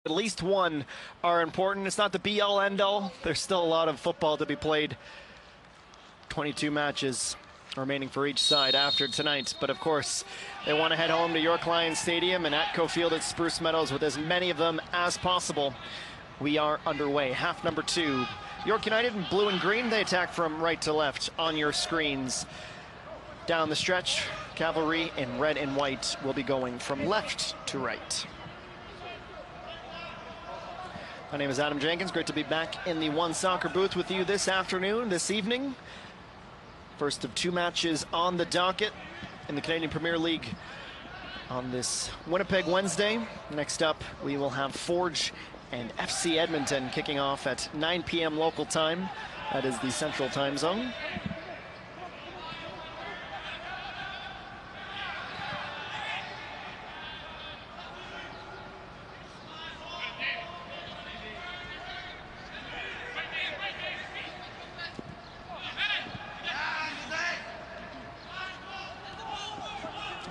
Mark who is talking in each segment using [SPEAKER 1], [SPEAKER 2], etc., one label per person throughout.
[SPEAKER 1] At least one are important. It's not the be-all, end-all. There's still a lot of football to be played. 22 matches remaining for each side after tonight. But of course, they want to head home to York Lions Stadium and Atco Field at Spruce Meadows with as many of them as possible. We are underway. Half number 2. York United in blue and green. They attack from right to left on your screens. Down the stretch, Cavalry in red and white will be going from left to right. My name is Adam Jenkins. Great to be back in the One Soccer booth with you this afternoon, this evening. First of 2 matches on the docket in the Canadian Premier League on this Winnipeg Wednesday. Next up, we will have Forge and FC Edmonton kicking off at 9 p.m. local time. That is the Central Time Zone.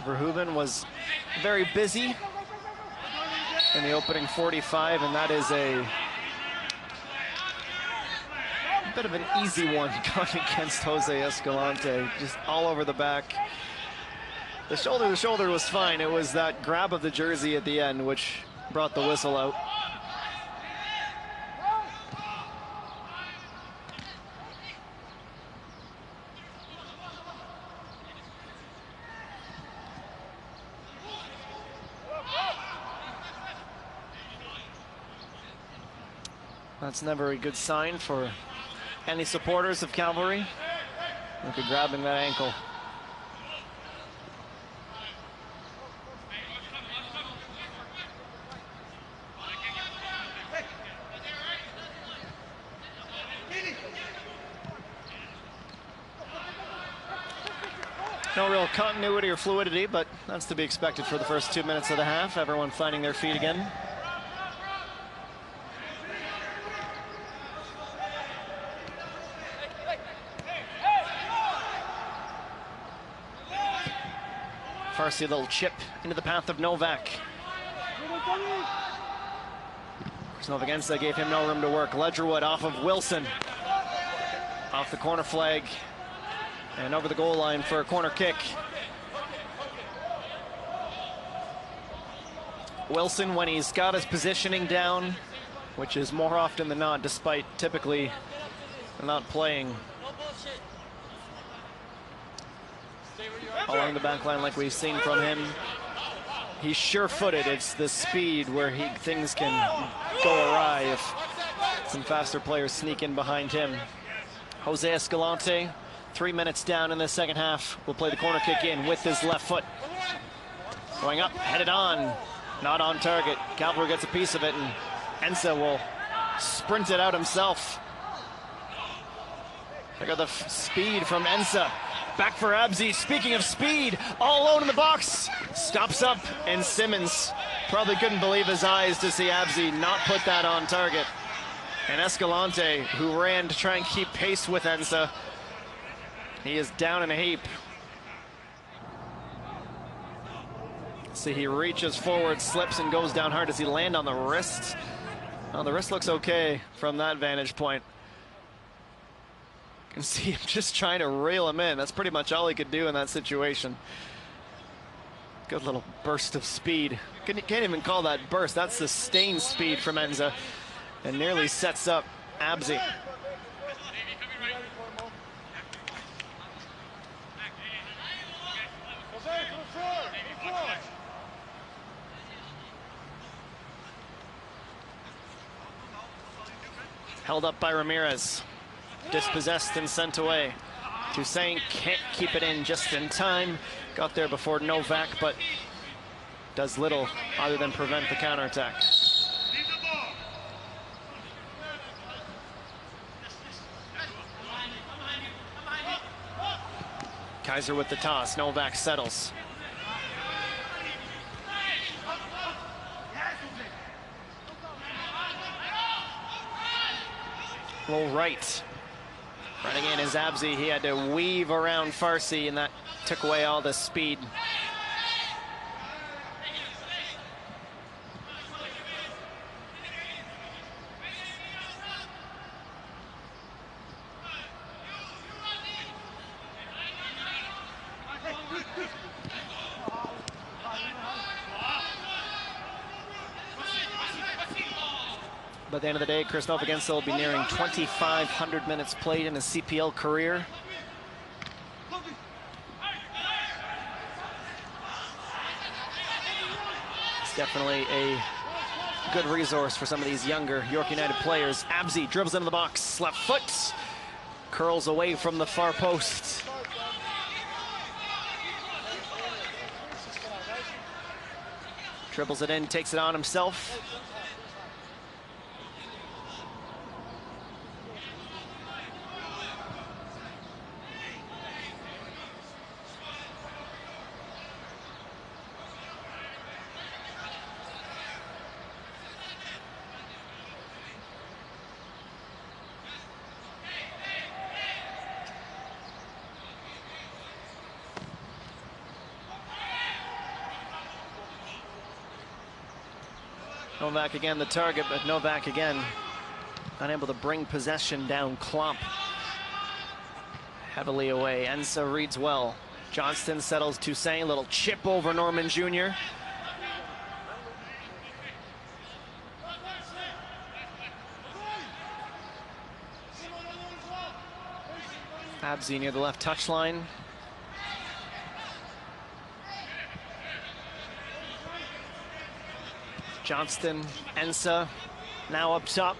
[SPEAKER 1] Verhoeven was very busy in the opening 45, and that is a bit of an easy one going against Jose Escalante, just all over the back. The shoulder was fine. It was that grab of the jersey at the end which brought the whistle out. That's never a good sign for any supporters of Cavalry. Look at grabbing that ankle. No real continuity or fluidity, but that's to be expected for the first 2 minutes of the half. Everyone finding their feet again. Farsi, a little chip into the path of Novak. Novak Ensa gave him no room to work. Ledgerwood off of Wilson. Off the corner flag. And over the goal line for a corner kick. Wilson, when he's got his positioning down, which is more often than not, despite typically not playing along the back line like we've seen from him, he's sure-footed. It's the speed where things can go awry if some faster players sneak in behind him. Jose Escalante, 3 minutes down in the second half, will play the corner kick in with his left foot. Going up, headed on, not on target. Cavalry gets a piece of it, and Ensa will sprint it out himself. Look at the speed from Ensa. Back for Abzi. Speaking of speed, all alone in the box. Stops up, and Simmons probably couldn't believe his eyes to see Abzi not put that on target. And Escalante, who ran to try and keep pace with Ensa, he is down in a heap. See, he reaches forward, slips, and goes down hard. Does he land on the wrist? Oh, the wrist looks okay from that vantage point. You can see him just trying to reel him in. That's pretty much all he could do in that situation. Good little burst of speed. Can't even call that burst. That's sustained speed from Ensa, and nearly sets up Abzi. Held up by Ramirez. Dispossessed and sent away. Toussaint can't keep it in just in time. Got there before Novak, but does little other than prevent the counterattack. Kaiser with the toss. Novak settles. Low right. Running in is Abzi. He had to weave around Farsi, and that took away all the speed. By the end of the day, Chris Novak Ensa will be nearing 2,500 minutes played in his CPL career. It's definitely a good resource for some of these younger York United players. Abzi dribbles into the box, left foot, curls away from the far post. Dribbles it in, takes it on himself. Novak again the target, but Novak again unable to bring possession down. Klomp heavily away. Ensa reads well. Johnston settles Toussaint, little chip over Norman Jr. Abzi near the left touchline. Johnston, Ensa, now up top.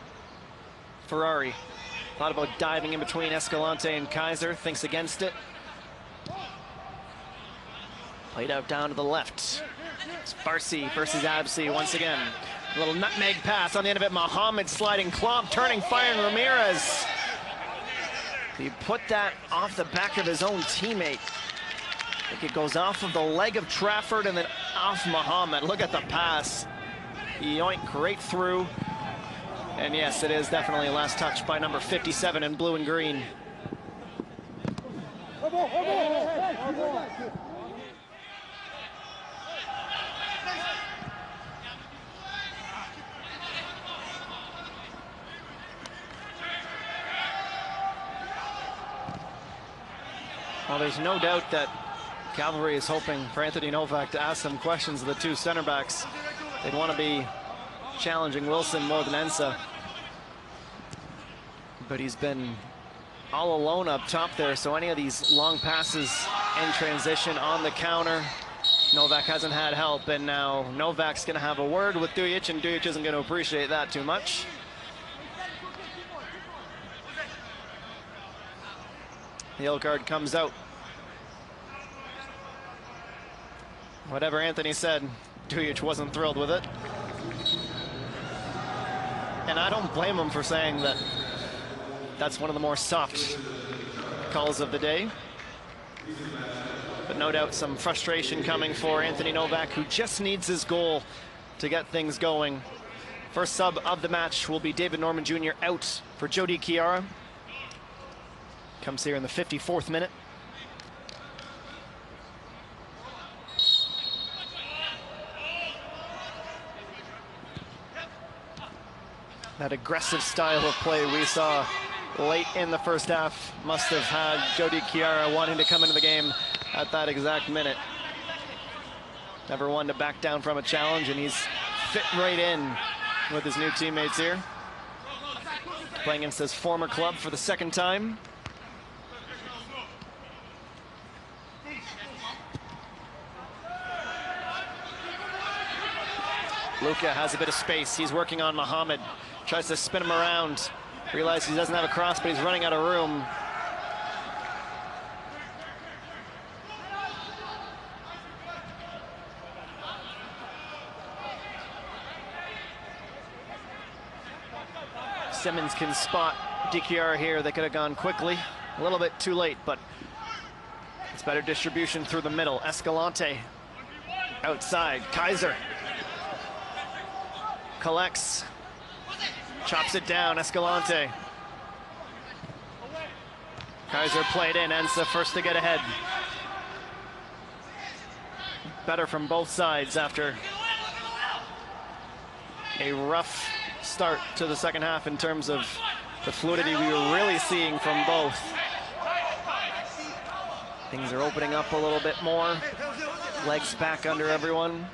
[SPEAKER 1] Ferrari thought about diving in between Escalante and Kaiser, thinks against it. Played out down to the left. It's Farsi versus Abzi once again. A little nutmeg pass on the end of it. Mohamed sliding, Klomp turning, firing Ramirez. He put that off the back of his own teammate. I think it goes off of the leg of Trafford and then off Mohamed. Look at the pass. Yoink right through. And yes, it is definitely a last touch by number 57 in blue and green. Well, there's no doubt that Cavalry is hoping for Anthony Novak to ask some questions of the two center backs. They'd want to be challenging Wilson more than Ensa. But he's been all alone up top there, so any of these long passes in transition on the counter, Novak hasn't had help, and now Novak's going to have a word with Dujic, and Dujic isn't going to appreciate that too much. The yellow card comes out. Whatever Anthony said, Dujic wasn't thrilled with it. And I don't blame him for saying that that's one of the more soft calls of the day. But no doubt some frustration coming for Anthony Novak, who just needs his goal to get things going. First sub of the match will be David Norman Jr. out for Jody Chiara. Comes here in the 54th minute. That aggressive style of play we saw late in the first half must have had Jody Chiara wanting to come into the game at that exact minute. Never one to back down from a challenge, and he's fit right in with his new teammates here. Playing against his former club for the second time. Luka has a bit of space. He's working on Mohamed. Tries to spin him around. Realizes he doesn't have a cross, but he's running out of room. Simmons can spot Dichiara here. They could have gone quickly. A little bit too late, but it's better distribution through the middle. Escalante outside. Kaiser collects. Chops it down, Escalante. Kaiser played in, Ensa first to get ahead. Better from both sides after a rough start to the second half in terms of the fluidity we were really seeing from both. Things are opening up a little bit more. Legs back under everyone.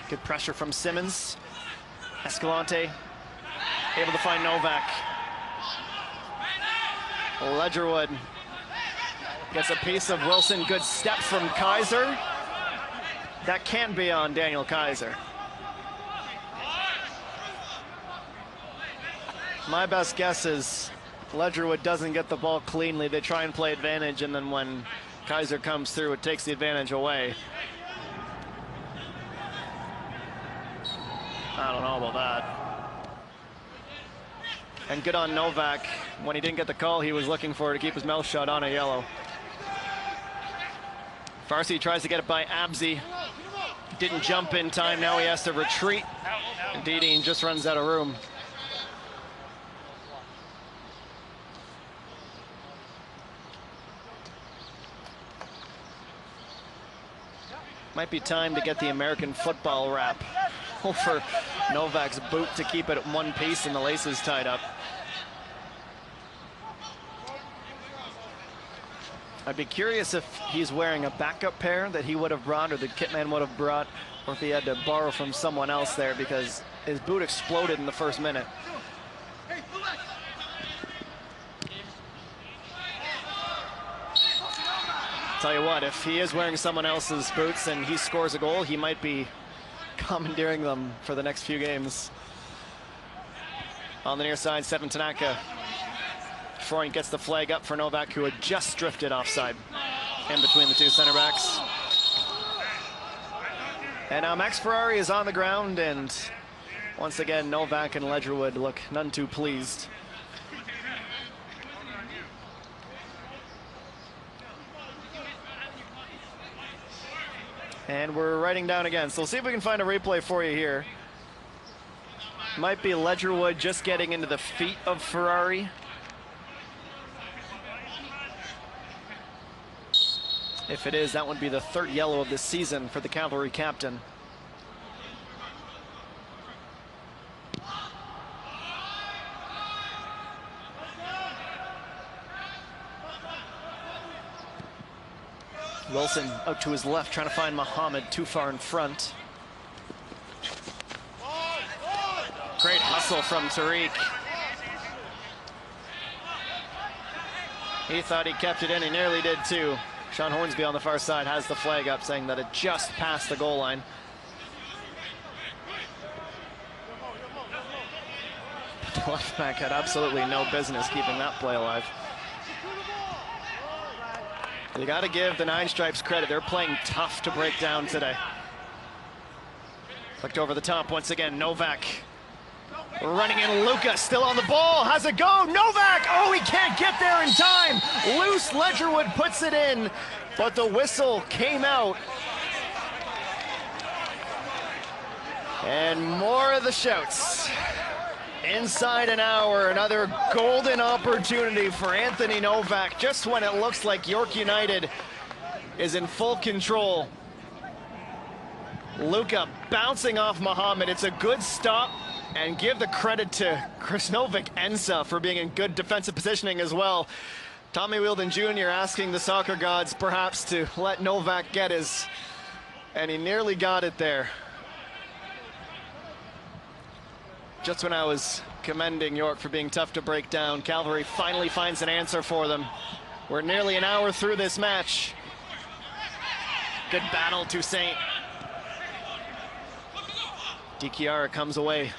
[SPEAKER 1] Good pressure from Simmons. Escalante able to find Novak. Ledgerwood gets a piece of Wilson. Good step from Kaiser. That can't be on Daniel Kaiser. My best guess is Ledgerwood doesn't get the ball cleanly. They try and play advantage, and then when Kaiser comes through, it takes the advantage away. I don't know about that. And good on Novak. When he didn't get the call, he was looking for it to keep his mouth shut on a yellow. Farsi tries to get it by Abzi. Didn't jump in time. Now he has to retreat. And Deedeen just runs out of room. Might be time to get the American football wrap over Novak's boot to keep it at one piece and the laces tied up. I'd be curious if he's wearing a backup pair that he would have brought or the kitman would have brought, or if he had to borrow from someone else there, because his boot exploded in the first minute. Tell you what, if he is wearing someone else's boots and he scores a goal, he might be commandeering them for the next few games. On the near side, Seven Tanaka. Freund gets the flag up for Novak, who had just drifted offside in between the two center backs. And now Max Ferrari is on the ground, and once again, Novak and Ledgerwood look none too pleased. And we're writing down again, so we'll see if we can find a replay for you here. Might be Ledgerwood just getting into the feet of Ferrari. If it is, that would be the third yellow of this season for the Cavalry captain. Wilson out to his left, trying to find Muhammad, too far in front. Great hustle from Tariq. He thought he kept it in, he nearly did too. Sean Hornsby on the far side has the flag up, saying that it just passed the goal line. But the left back had absolutely no business keeping that play alive. You got to give the Nine Stripes credit. They're playing tough to break down today. Flicked over the top once again. Novak running in. Luka still on the ball. Has a go. Novak! Oh, he can't get there in time. Loose. Ledgerwood puts it in, but the whistle came out. And more of the shouts. Inside an hour, another golden opportunity for Anthony Novak, just when it looks like York United is in full control. Luka bouncing off Muhammad. It's a good stop, and give the credit to Krasnovic Ensa for being in good defensive positioning as well. Tommy Wheeldon Jr. asking the soccer gods perhaps to let Novak get his, and he nearly got it there. Just when I was commending York for being tough to break down, Cavalry finally finds an answer for them. We're nearly an hour through this match. Good battle, Toussaint. Dichiara comes away.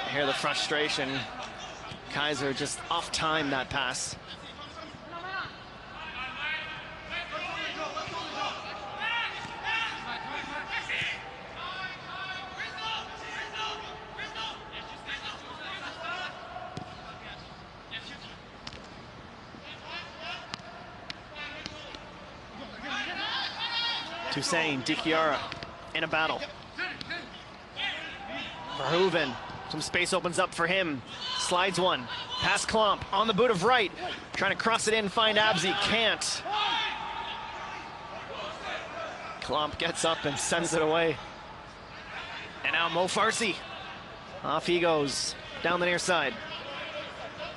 [SPEAKER 1] I hear the frustration. Kaiser just off time that pass. Toussaint, Dichiara in a battle. Verhoeven, some space opens up for him. Slides one, past Klomp, on the boot of Wright. Trying to cross it in, find Abzi, can't. Klomp gets up and sends it away. And now Mo Farsi. Off he goes, down the near side.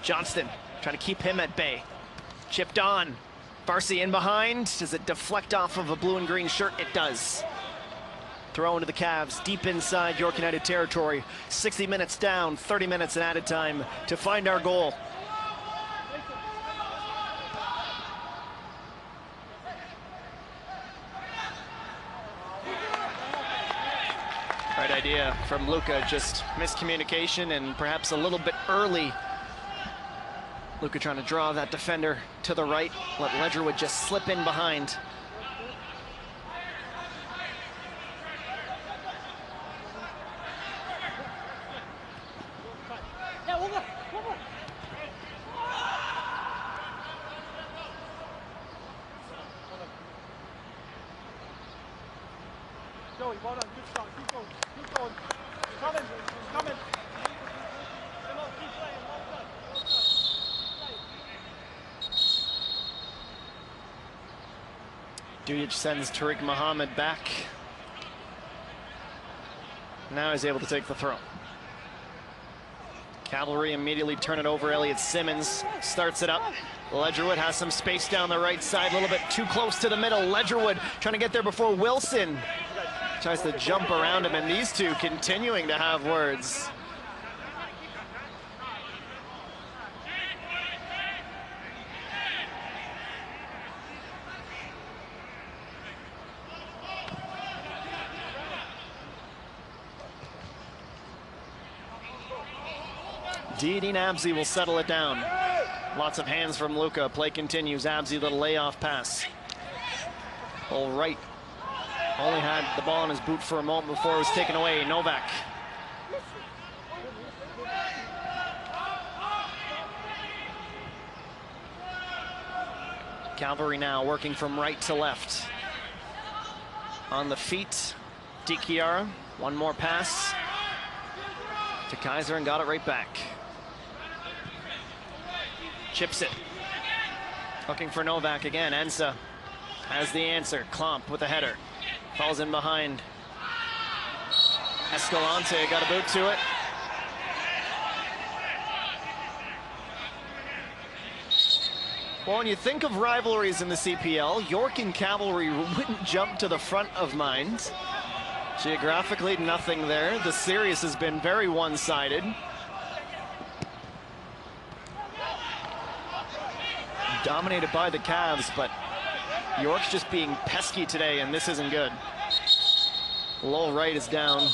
[SPEAKER 1] Johnston, trying to keep him at bay. Chipped on. Barcy in behind. Does it deflect off of a blue and green shirt? It does. Throw into the Cavs, deep inside York United territory. 60 minutes down, 30 minutes in added time to find our goal. Right idea from Luka, just miscommunication and perhaps a little bit early. Luka trying to draw that defender to the right, let Ledgerwood just slip in behind.
[SPEAKER 2] Joey, well done, good start, keep going, keep going. He's coming, he's coming. Come on, keep playing, well done, well done.
[SPEAKER 1] Dudic sends Tariq Muhammad back. Now he's able to take the throw. Cavalry immediately turn it over. Elliot Simmons starts it up. Ledgerwood has some space down the right side, a little bit too close to the middle. Ledgerwood trying to get there before Wilson tries to jump around him, and these two continuing to have words. Didi Abzi will settle it down. Lots of hands from Luka. Play continues. Abzi, little layoff pass. All right. Only had the ball in his boot for a moment before it was taken away. Novak. Cavalry now working from right to left. On the feet, Dichiara. One more pass to Kaiser and got it right back. Chips it. Looking for Novak again. Ensa has the answer. Klomp with a header. Falls in behind. Escalante got a boot to it. Well, when you think of rivalries in the CPL, York and Cavalry wouldn't jump to the front of mind. Geographically, nothing there. The series has been very one-sided. Dominated by the Cavs, but York's just being pesky today, and this isn't good. Low right is down.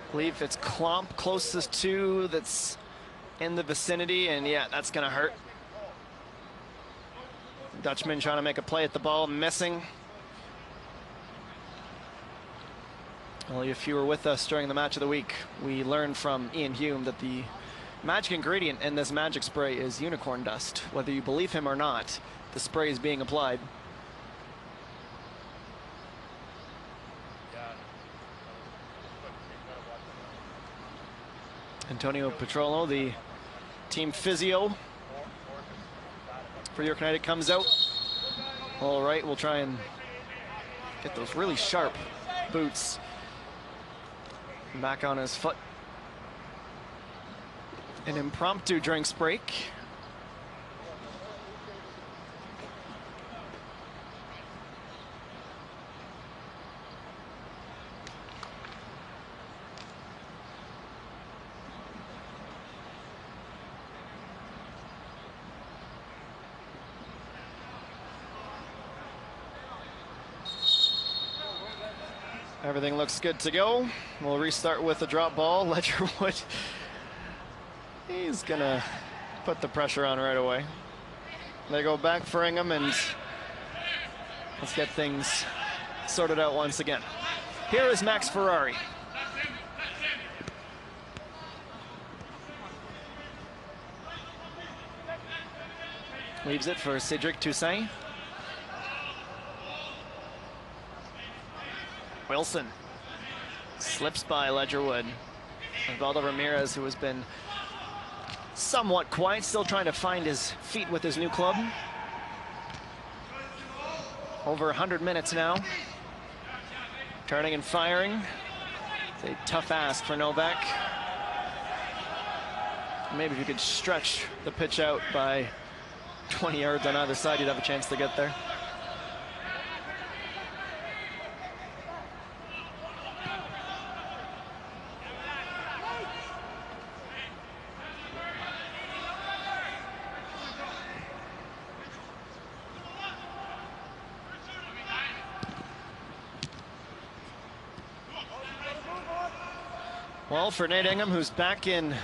[SPEAKER 1] I believe it's Klomp closest to that's in the vicinity, and yeah, that's gonna hurt. Dutchman trying to make a play at the ball, missing. Well, if you were with us during the match of the week, we learned from Ian Hume that the magic ingredient in this magic spray is unicorn dust. Whether you believe him or not, the spray is being applied. Antonio Petrolo, the team physio for York United, comes out. All right, we'll try and get those really sharp boots back on his foot. An impromptu drinks break. Everything looks good to go. We'll restart with a drop ball. Ledgerwood, he's gonna put the pressure on right away. They go back for Ingham, and let's get things sorted out once again. Here is Max Ferrari. Leaves it for Cedric Toussaint. Wilson slips by Ledgerwood. Osvaldo Ramirez, who has been somewhat quiet, still trying to find his feet with his new club. Over 100 minutes now. Turning and firing. It's a tough ask for Novak. Maybe if you could stretch the pitch out by 20 yards on either side, you'd have a chance to get there. Well, for Nate Ingham, who's back in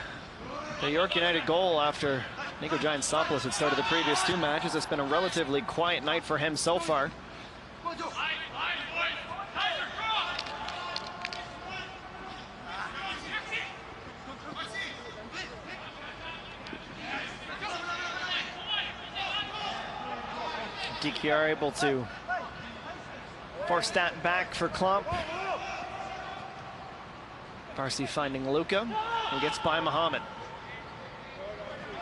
[SPEAKER 1] the York United goal after Nico Giantsopoulos had started the previous 2 matches, it's been a relatively quiet night for him so far. Dikiara able to force that back for Klomp. Farsi finding Luka, who gets by Mohammed.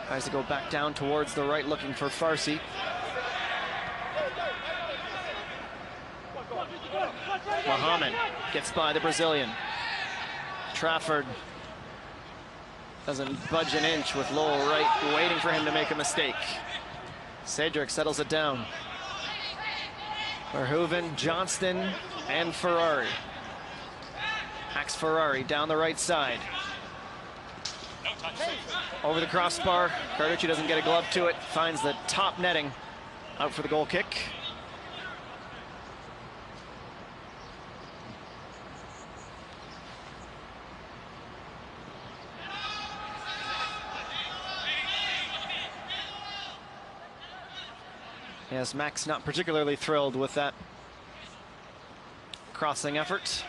[SPEAKER 1] Tries to go back down towards the right, looking for Farsi. Mohammed gets by the Brazilian. Trafford doesn't budge an inch with Lowell right, waiting for him to make a mistake. Cedric settles it down. Verhoeven, Johnston, and Ferrari. Max Ferrari down the right side. Over the crossbar. Carducci doesn't get a glove to it. Finds the top netting. Out for the goal kick. Yes, Max not particularly thrilled with that crossing effort.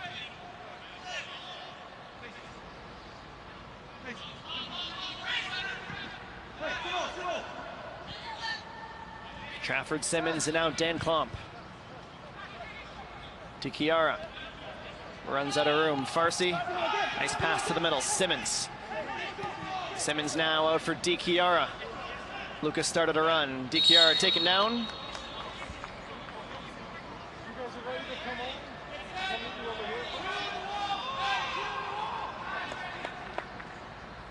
[SPEAKER 1] Trafford, Simmons, and now Dan Klomp. Dikiara runs out of room. Farsi, nice pass to the middle. Simmons. Simmons now out for Dikiara. Lucas started a run. Dikiara taken down.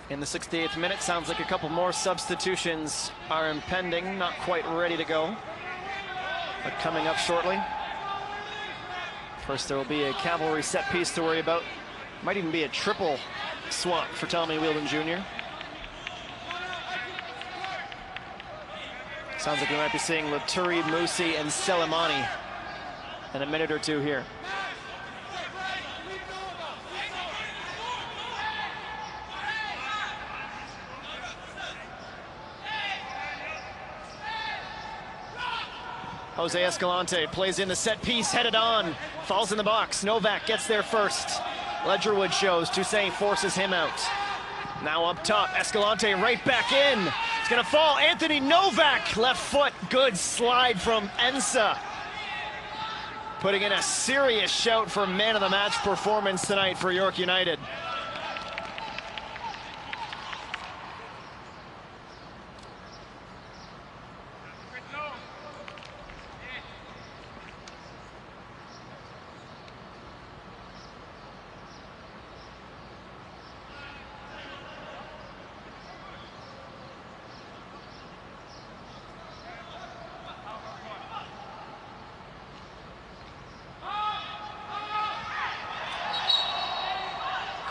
[SPEAKER 1] In the 68th minute, sounds like a couple more substitutions are impending. Not quite ready to go, but coming up shortly. First, there will be a Cavalry set piece to worry about. Might even be a triple swap for Tommy Wheeldon Jr. Sounds like we might be seeing Laturi, Musi, and Selimani in a minute or two here. Jose Escalante plays in the set piece, headed on, falls in the box. Novak gets there first. Ledgerwood shows, Toussaint forces him out. Now up top, Escalante right back in. It's gonna fall, Anthony Novak, left foot, good slide from Ensa. Putting in a serious shout for man of the match performance tonight for York United.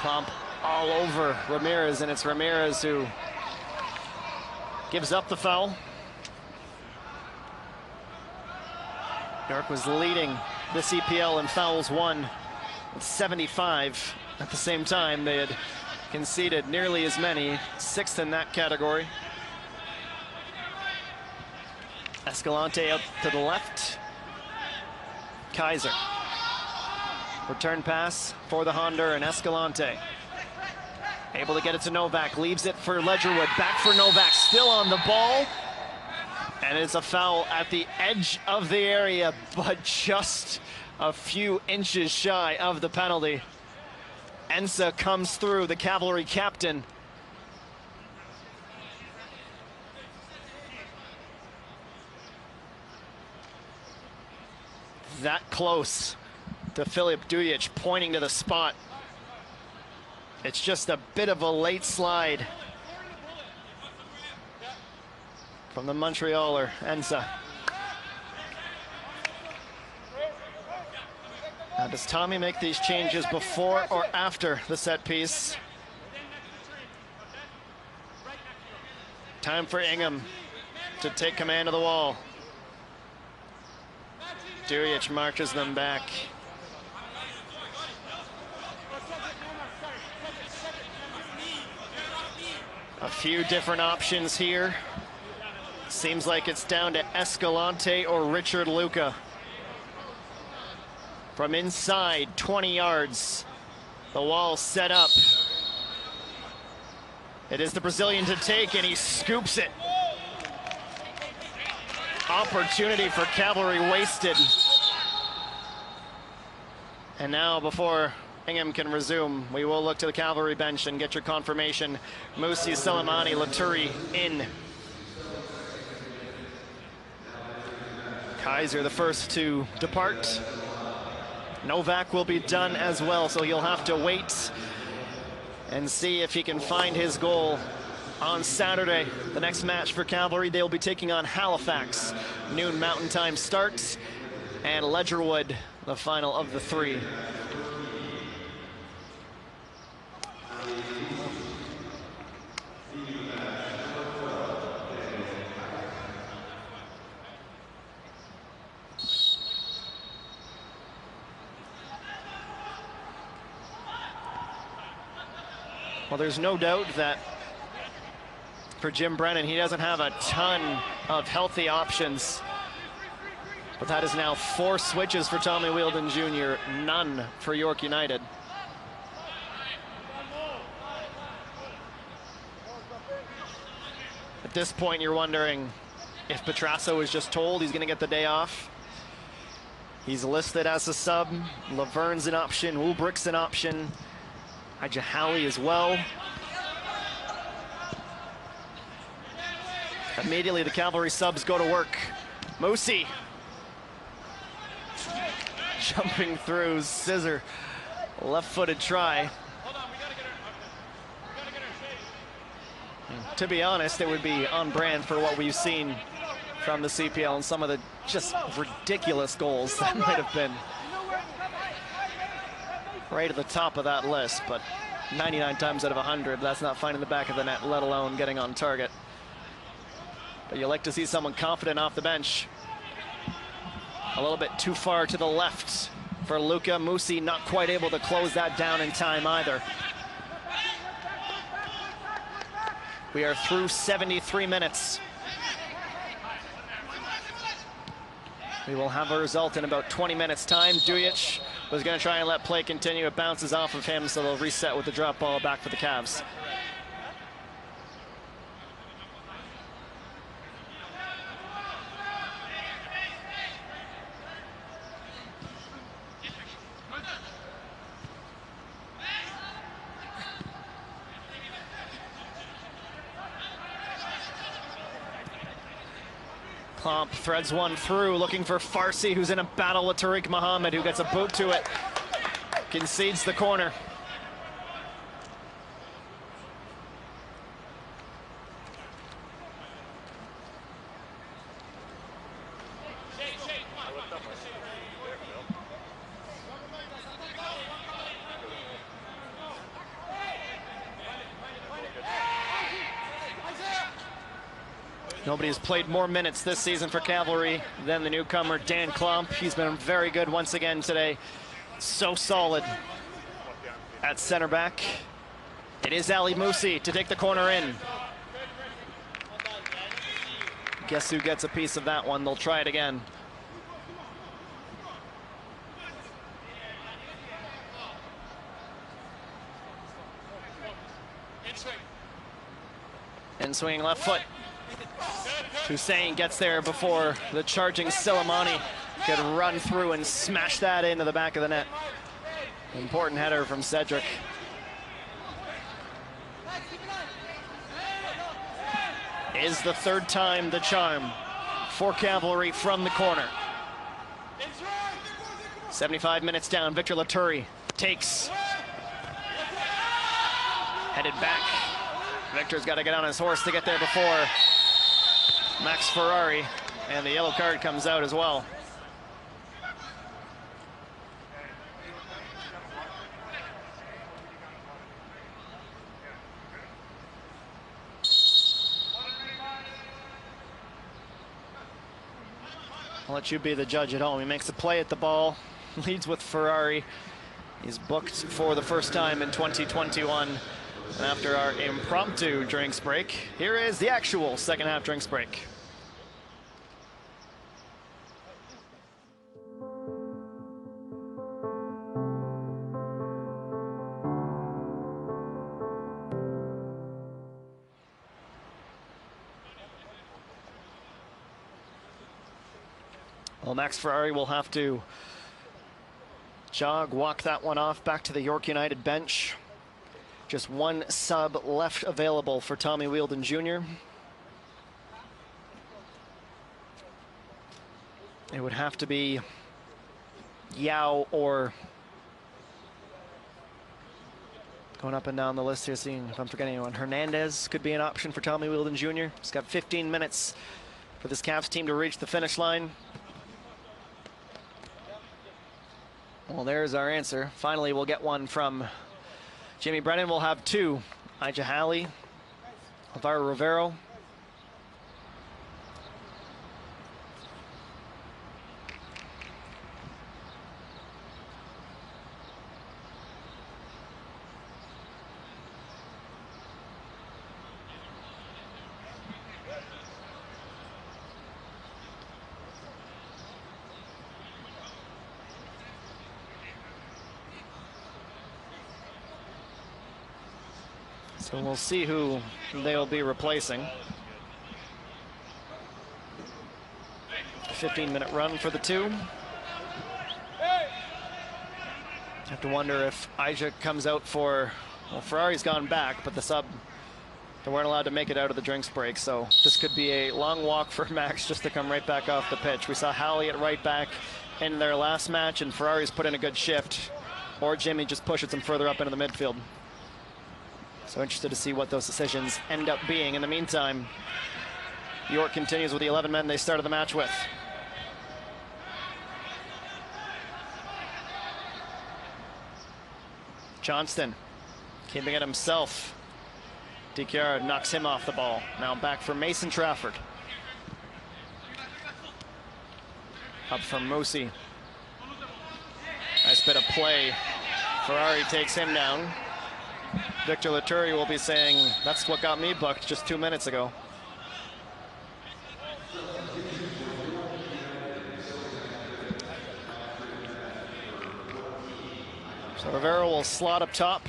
[SPEAKER 1] Klomp all over Ramirez, and it's Ramirez who gives up the foul. York was leading this EPL in fouls won with 75. At the same time, they had conceded nearly as many, 6th in that category. Escalante out to the left. Kaiser. Return pass for the Honduran, and Escalante able to get it to Novak, leaves it for Ledgerwood, back for Novak, still on the ball, and it's a foul at the edge of the area, but just a few inches shy of the penalty. Ensa comes through, the Cavalry captain. That close to Filip Dujic, pointing to the spot. It's just a bit of a late slide from the Montrealer, Ensa. Now, does Tommy make these changes before or after the set piece? Time for Ingham to take command of the wall. Dujic marches them back. A few different options here. Seems like it's down to Escalante or Richard Luca. From inside 20 yards, the wall set up. It is the Brazilian to take, and he scoops it. Opportunity for Cavalry wasted. And now, before Ingham can resume, we will look to the Cavalry bench and get your confirmation. Musi, Selemani, Laturi in. Kaiser the first to depart. Novak will be done as well, so you'll have to wait and see if he can find his goal on Saturday. The next match for Cavalry, they'll be taking on Halifax. Noon Mountain Time starts, and Ledgerwood, the final of the three. Well, there's no doubt that for Jim Brennan, he doesn't have a ton of healthy options. But that is now 4 switches for Tommy Wheeldon Jr., none for York United. At this point, you're wondering if Petrasso is just told he's going to get the day off. He's listed as a sub. Laverne's an option. Ulbricht's an option. Ajahali as well. Immediately, the Cavalry subs go to work. Musi. Jumping through, scissor. Left-footed try. To be honest, it would be on brand for what we've seen from the CPL and some of the just ridiculous goals that might have been right at the top of that list, but 99 times out of 100, that's not finding the back of the net, let alone getting on target. But you like to see someone confident off the bench. A little bit too far to the left for Luca. Musi not quite able to close that down in time either. We are through 73 minutes. We will have a result in about 20 minutes time. Dujic was going to try and let play continue. It bounces off of him, so they'll reset with the drop ball back for the Cavs. Klomp threads one through, looking for Farsi, who's in a battle with Tariq Muhammad, who gets a boot to it. Concedes the corner. Nobody has played more minutes this season for Cavalry than the newcomer, Dan Klomp. He's been very good once again today. So solid at center back. It is Ali Musi to take the corner in. Guess who gets a piece of that one? They'll try it again. In swinging left foot. Hussein gets there before the charging Selemani could run through and smash that into the back of the net. Important header from Cedric. Is the third time the charm for Cavalry from the corner. 75 minutes down. Victor Laturi takes. Headed back. Victor's got to get on his horse to get there before Max Ferrari. And the yellow card comes out as well. I'll let you be the judge at home. He makes a play at the ball, leads with Ferrari. He's booked for the first time in 2021. And after our impromptu drinks break, here is the actual second half drinks break. Well, Max Ferrari will have to walk that one off back to the York United bench. Just one sub left available for Tommy Wheeldon Jr. It would have to be Yao or going up and down the list here, seeing if I'm forgetting anyone. Hernandez could be an option for Tommy Wheeldon Jr. He's got 15 minutes for this Caps team to reach the finish line. Well, there's our answer. Finally, we'll get one from Jimmy Brennan. We'll have two. Ija Halley, Alvaro Rivero. So we'll see who they'll be replacing. 15-minute run for the two. Have to wonder if Ija comes out for, well, Ferrari's gone back, but the sub, they weren't allowed to make it out of the drinks break. So this could be a long walk for Max just to come right back off the pitch. We saw Halley at right back in their last match, and Ferrari's put in a good shift. Or Jimmy just pushes them further up into the midfield. So interested to see what those decisions end up being. In the meantime, York continues with the 11 men they started the match with. Johnston keeping it himself. DiChiara knocks him off the ball. Now back for Mason Trafford. Up from Musi. Nice bit of play. Ferrari takes him down. Victor Laturi will be saying, that's what got me booked just 2 minutes ago. So Rivero will slot up top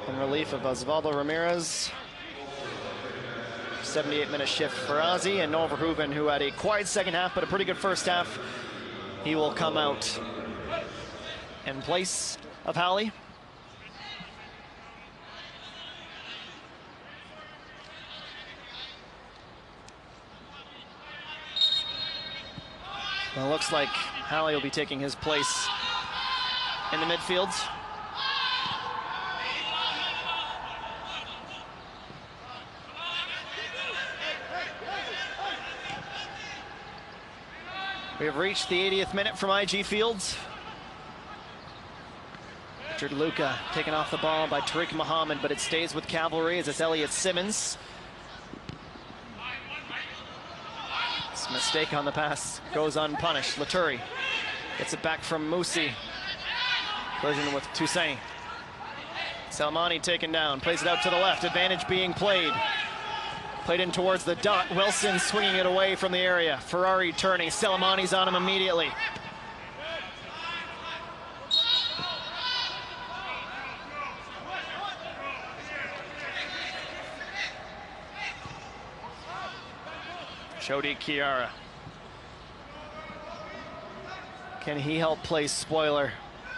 [SPEAKER 1] in relief of Osvaldo Ramirez. 78-minute shift for Ozzy, and Noah Verhoeven, who had a quiet second half but a pretty good first half. He will come out in place of Halley. Well, it looks like Halley will be taking his place in the midfield. We have reached the 80th minute from IG Fields. Richard Luca taken off the ball by Tariq Muhammad, but it stays with Cavalry as it's Elliot Simmons. This mistake on the pass goes unpunished. Laturi gets it back from Musi. Collision with Toussaint. Salmani taken down, plays it out to the left. Advantage being played. Played in towards the dot. Wilson swinging it away from the area. Ferrari turning. Salamani's on him immediately. Chody Chiara. Can he help play spoiler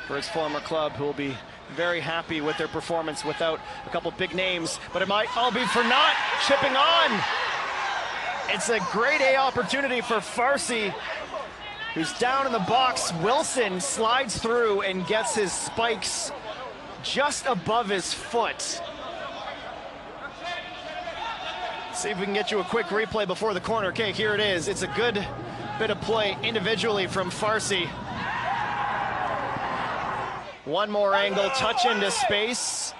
[SPEAKER 1] for his former club, who will be very happy with their performance without a couple big names, but it might all be for naught. Chipping on. It's a grade A opportunity for Farsi who's down in the box. Wilson slides through and gets his spikes just above his foot. See if we can get you a quick replay before the corner kick. Here it is. It's a good bit of play individually from Farsi. One more angle, touch into space.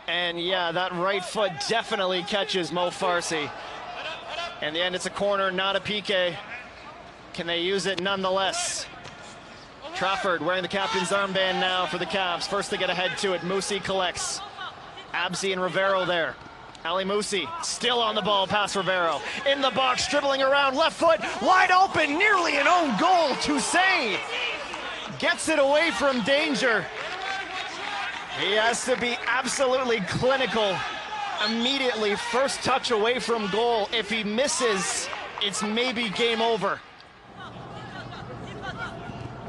[SPEAKER 1] And yeah, that right foot definitely catches Mo Farsi. In the end, it's a corner, not a PK. Can they use it nonetheless? Trafford wearing the captain's armband now for the Cavs. First to get ahead to it, Musi collects. Abzi and Rivero there. Ali Musi still on the ball past Rivero. In the box, dribbling around, left foot, wide open, nearly an own goal. Toussaint gets it away from danger. He has to be absolutely clinical immediately. First touch away from goal. If he misses, it's maybe game over.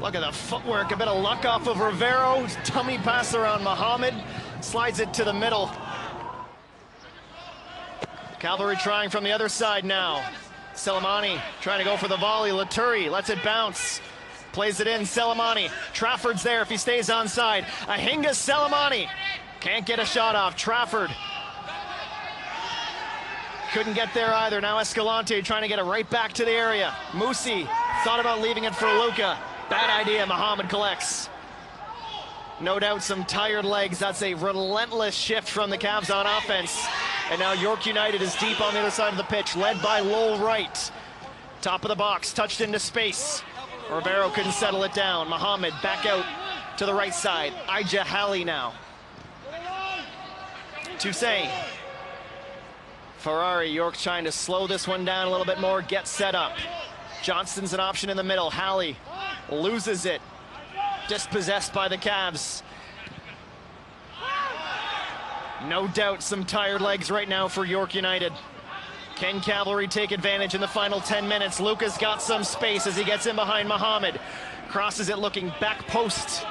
[SPEAKER 1] Look at the footwork, a bit of luck off of Rivero. Tummy pass around Mohamed, slides it to the middle. Cavalry trying from the other side now. Selemani trying to go for the volley. Laturi lets it bounce. Plays it in, Selemani. Trafford's there if he stays onside. Ahinga Selemani. Can't get a shot off. Trafford couldn't get there either. Now Escalante trying to get it right back to the area. Musi thought about leaving it for Luka. Bad idea, Mohamed collects. No doubt some tired legs. That's a relentless shift from the Cavs on offense. And now York United is deep on the other side of the pitch, led by Lowell Wright. Top of the box, touched into space. Rivero couldn't settle it down. Mohamed back out to the right side. Ija Halley now. Toussaint. Ferrari, York trying to slow this one down a little bit more, get set up. Johnston's an option in the middle. Halley loses it. Dispossessed by the Cavs. No doubt some tired legs right now for York United. Can Cavalry take advantage in the final 10 minutes? Luka's got some space as he gets in behind Mohamed. Crosses it looking back post.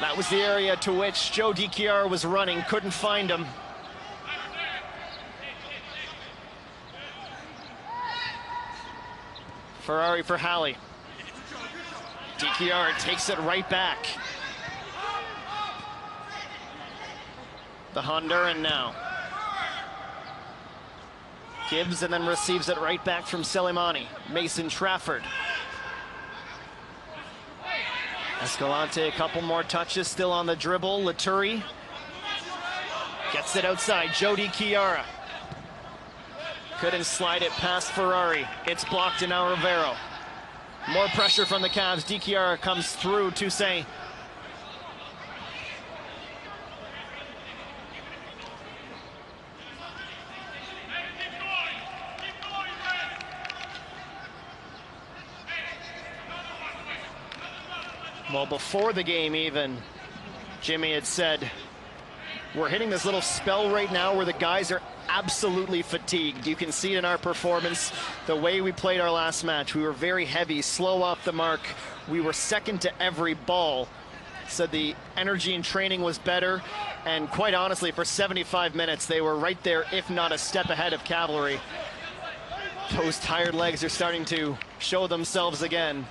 [SPEAKER 1] That was the area to which Joe DiChiara was running, couldn't find him. Ferrari for Halley. DiChiara takes it right back. The Honduran now. Gibbs and then receives it right back from Selemani. Mason Trafford. Escalante, a couple more touches, still on the dribble. Laturi gets it outside. Joe DiChiara. Couldn't slide it past Ferrari. It's blocked and now Rivero. More pressure from the Cavs. DiChiara comes through. Toussaint. Well, before the game even, Jimmy had said, we're hitting this little spell right now where the guys are absolutely fatigued. You can see it in our performance, the way we played our last match. We were very heavy, slow off the mark. We were second to every ball. So the energy and training was better. And quite honestly, for 75 minutes, they were right there, if not a step ahead of Cavalry. Those tired legs are starting to show themselves again.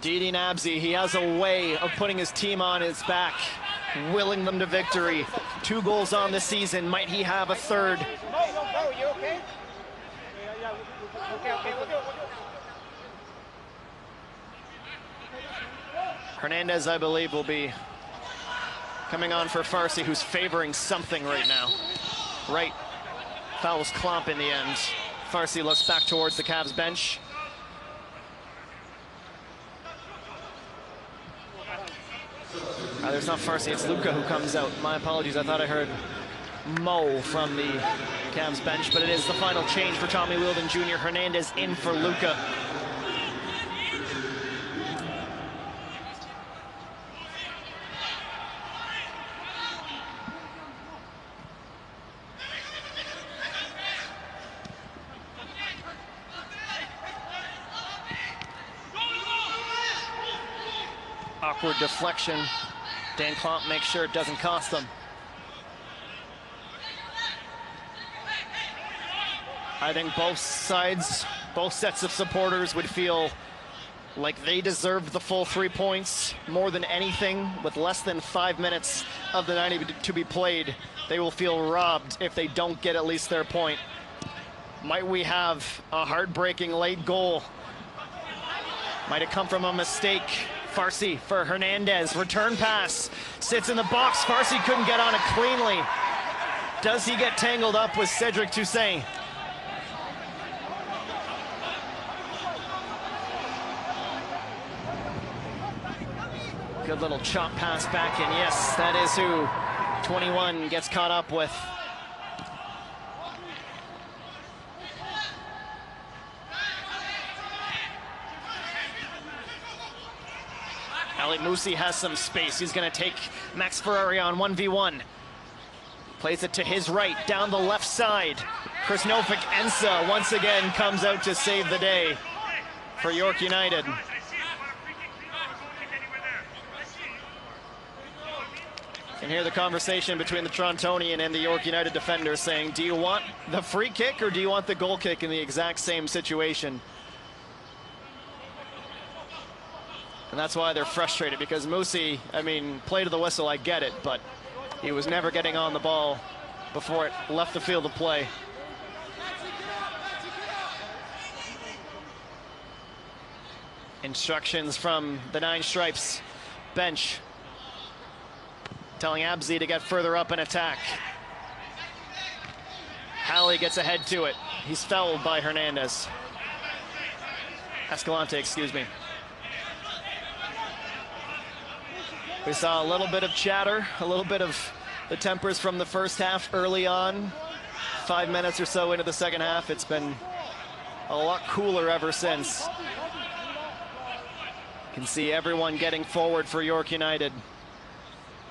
[SPEAKER 1] Didi Nabzi, he has a way of putting his team on his back, willing them to victory. 2 goals on the season. Might he have a third?
[SPEAKER 2] No, you okay? Okay.
[SPEAKER 1] Hernandez, I believe, will be coming on for Farsi, who's favoring something right now. Right, fouls Klomp in the end. Farsi looks back towards the Cavs bench. There's not Farsi, it's Luka who comes out. My apologies, I thought I heard Mo from the Cavs bench, but it is the final change for Tommy Wheeldon Jr. Hernandez in for Luka. Awkward deflection. Dan Klomp makes sure it doesn't cost them. I think both sides, both sets of supporters would feel like they deserved the full 3 points more than anything. With less than 5 minutes of the 90 to be played, they will feel robbed if they don't get at least their point. Might we have a heartbreaking late goal? Might have come from a mistake. Farsi for Hernandez, return pass, sits in the box. Farsi couldn't get on it cleanly. Does he get tangled up with Cedric Toussaint? Good little chop pass back, and yes, that is who 21 gets caught up with. Ali Musi has some space. He's going to take Max Ferrari on 1v1. Plays it to his right, down the left side. Krasnovic Ensa once again comes out to save the day for York United. You can hear the conversation between the Torontonian and the York United defender saying, do you want the free kick or do you want the goal kick in the exact same situation? And that's why they're frustrated, because Musi, I mean, play to the whistle, I get it, but he was never getting on the ball before it left the field of play. Instructions from the Nine Stripes bench, telling Abzi to get further up and attack. Halley gets ahead to it. He's fouled by Hernandez. Escalante, excuse me. We saw a little bit of chatter, a little bit of the tempers from the first half early on. 5 minutes or so into the second half, it's been a lot cooler ever since. You can see everyone getting forward for York United,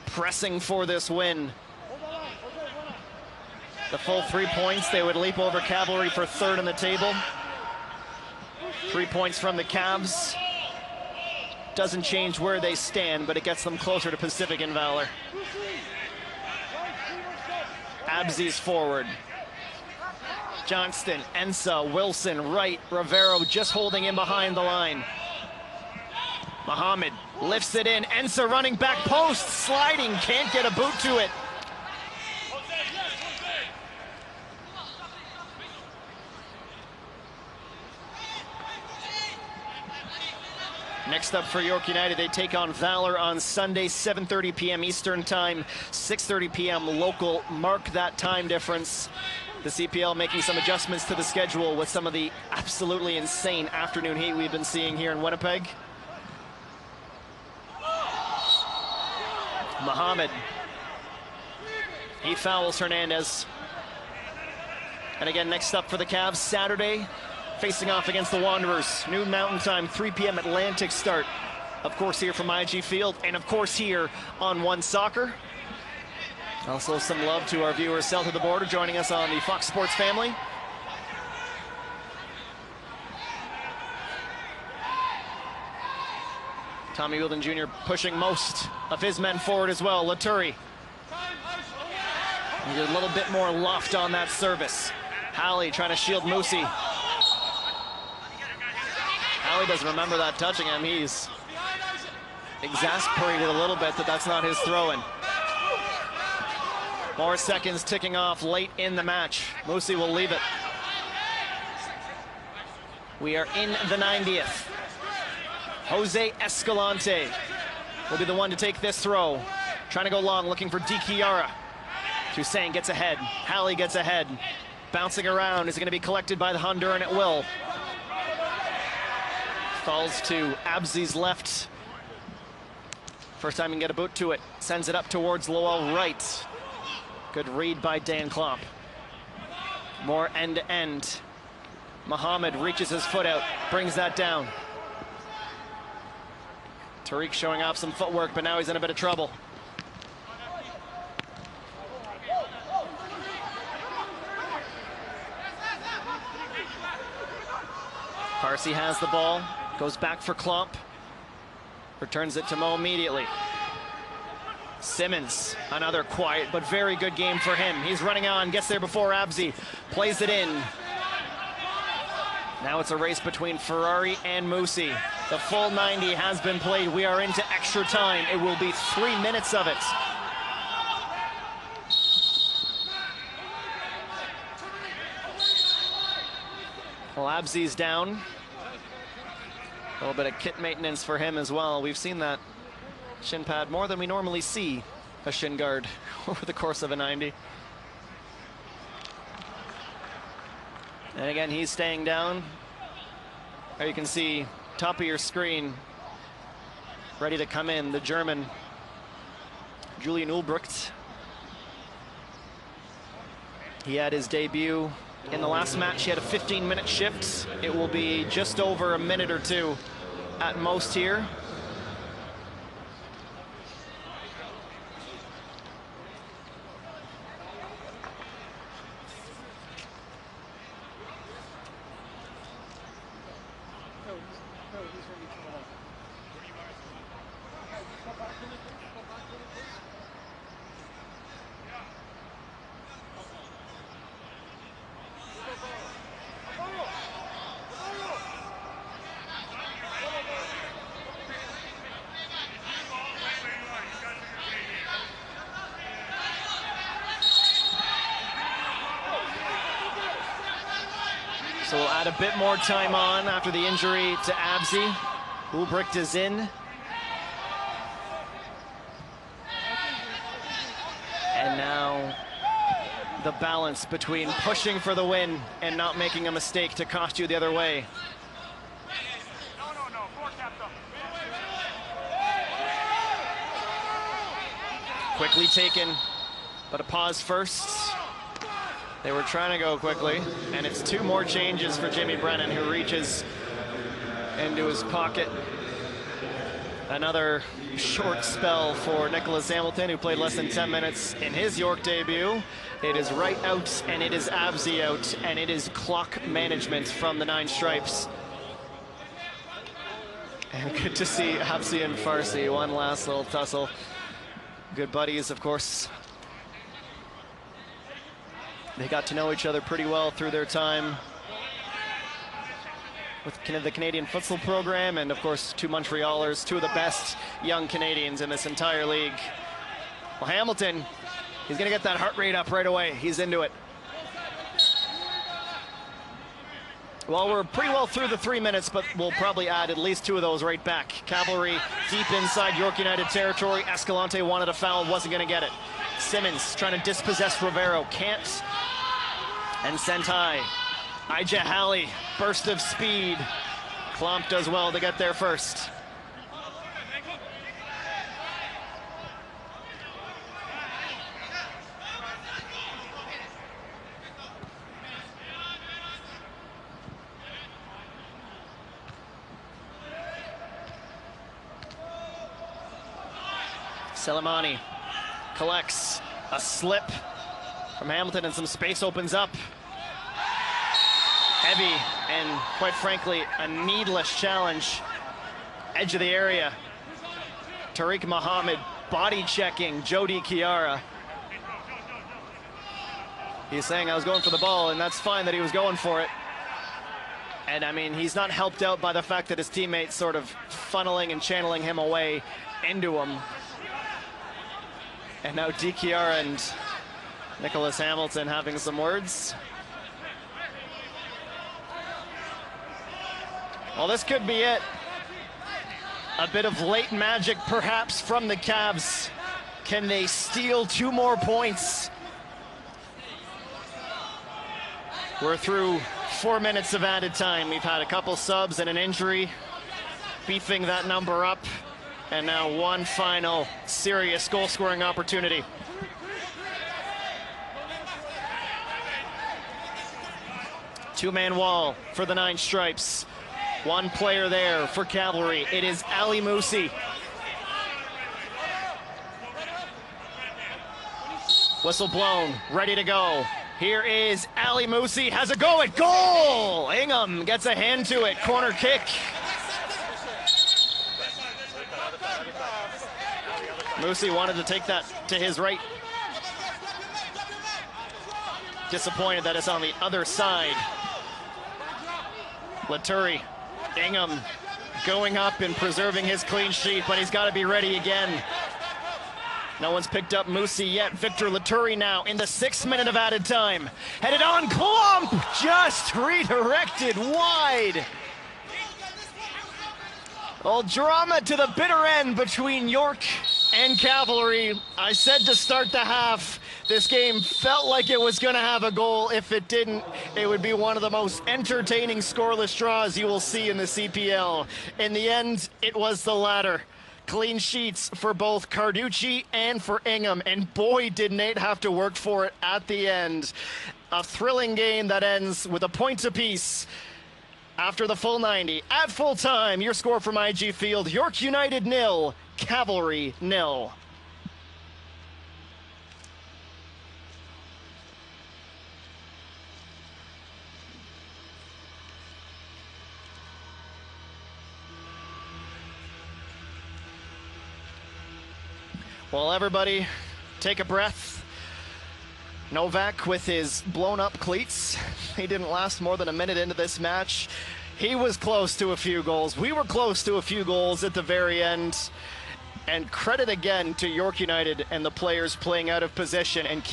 [SPEAKER 1] pressing for this win. The full 3 points, they would leap over Cavalry for third in the table. 3 points from the Cavs. Doesn't change where they stand, but it gets them closer to Pacific and Valor. Abzi's forward. Johnston, Ensa, Wilson, right. Rivero just holding in behind the line. Mohammed lifts it in. Ensa running back post, sliding, can't get a boot to it. Next up for York United, they take on Valor on Sunday, 7:30 p.m. Eastern Time, 6:30 p.m. local. Mark that time difference. The CPL making some adjustments to the schedule with some of the absolutely insane afternoon heat we've been seeing here in Winnipeg. Mohammed, he fouls Hernandez. And again, next up for the Cavs, Saturday, facing off against the Wanderers. Noon Mountain Time, 3 p.m. Atlantic start. Of course here from IG Field, and of course here on One Soccer. Also some love to our viewers south of the border joining us on the Fox Sports family. Tommy Wheeldon Jr. pushing most of his men forward as well. Laturi. A little bit more loft on that service. Halley trying to shield Musi. Halley doesn't remember that touching him. He's exasperated a little bit that that's not his throw-in. More seconds ticking off late in the match. Musi will leave it. We are in the 90th. Jose Escalante will be the one to take this throw. Trying to go long, looking for Di Chiara. Toussaint gets ahead. Halley gets ahead. Bouncing around. Is it going to be collected by the Honduran? It will. Falls to Abzi's left. First time he can get a boot to it. Sends it up towards Lowell right. Good read by Dan Klopp. More end-to-end. Mohammed reaches his foot out, brings that down. Tariq showing off some footwork, but now he's in a bit of trouble. Farsi has the ball, goes back for Klomp, returns it to Mo immediately. Simmons, another quiet but very good game for him. He's running on, gets there before Abzi, plays it in. Now it's a race between Ferrari and Musi. The full 90 has been played. We are into extra time. It will be 3 minutes of it. Well, Abzi's down. A little bit of kit maintenance for him as well. We've seen that shin pad more than we normally see a shin guard over the course of a 90. And again, he's staying down. There you can see, top of your screen, ready to come in, the German, Julian Ulbricht. He had his debut in the last match. He had a 15-minute shift. It will be just over a minute or two at most here. So we'll add a bit more time on after the injury to Abzi. Ulbricht is in. And now the balance between pushing for the win and not making a mistake to cost you the other way. Quickly taken, but a pause first. They were trying to go quickly, and it's 2 more changes for Jimmy Brennan, who reaches into his pocket. Another short spell for Nicholas Hamilton, who played less than 10 minutes in his York debut. It is Wright out, and it is Abzi out, and it is clock management from the Nine Stripes. And good to see Abzi and Farsi, one last little tussle. Good buddies, of course. They got to know each other pretty well through their time with the Canadian Futsal program, and of course 2 Montrealers, 2 of the best young Canadians in this entire league. Well, Hamilton, he's gonna get that heart rate up right away. He's into it. Well, we're pretty well through the 3 minutes, but we'll probably add at least 2 of those right back. Cavalry deep inside York United territory. Escalante wanted a foul, wasn't gonna get it. Simmons trying to dispossess Rivero, can't. And sent high. Ija Halley, burst of speed. Klomp does well to get there first. Selemani collects a slip from Hamilton, and some space opens up. Heavy and, quite frankly, a needless challenge. Edge of the area. Tariq Mohammed body checking Jody Chiara. He's saying I was going for the ball, and that's fine that he was going for it. And I mean, he's not helped out by the fact that his teammates sort of funneling and channeling him away into him. And now D. Chiara and Nicholas Hamilton having some words. Well, this could be it. A bit of late magic, perhaps, from the Cavs. Can they steal 2 more points? We're through 4 minutes of added time. We've had a couple subs and an injury, beefing that number up. And now 1 final serious goal-scoring opportunity. Two-man wall for the Nine Stripes. 1 player there for Cavalry. It is Ali Musi. Whistle blown, ready to go. Here is Ali Musi, has a go at goal! Ingham gets a hand to it, corner kick. Musi wanted to take that to his right. Disappointed that it's on the other side. Laturi, Ingham going up and preserving his clean sheet, but he's got to be ready again. No one's picked up Musi yet. Victor Laturi now in the 6th minute of added time. Headed on, Klump just redirected wide. Well, drama to the bitter end between York and Cavalry. I said to start the half, this game felt like it was going to have a goal. If it didn't, it would be one of the most entertaining scoreless draws you will see in the CPL. In the end, it was the latter. Clean sheets for both Carducci and for Ingham, and boy did Nate have to work for it at the end. A thrilling game that ends with a point apiece after the full 90. At full time, your score from IG Field, York United 0, Cavalry 0. Well, everybody, take a breath. Novak with his blown up cleats. He didn't last more than a minute into this match. He was close to a few goals. We were close to a few goals at the very end. And credit again to York United and the players playing out of position and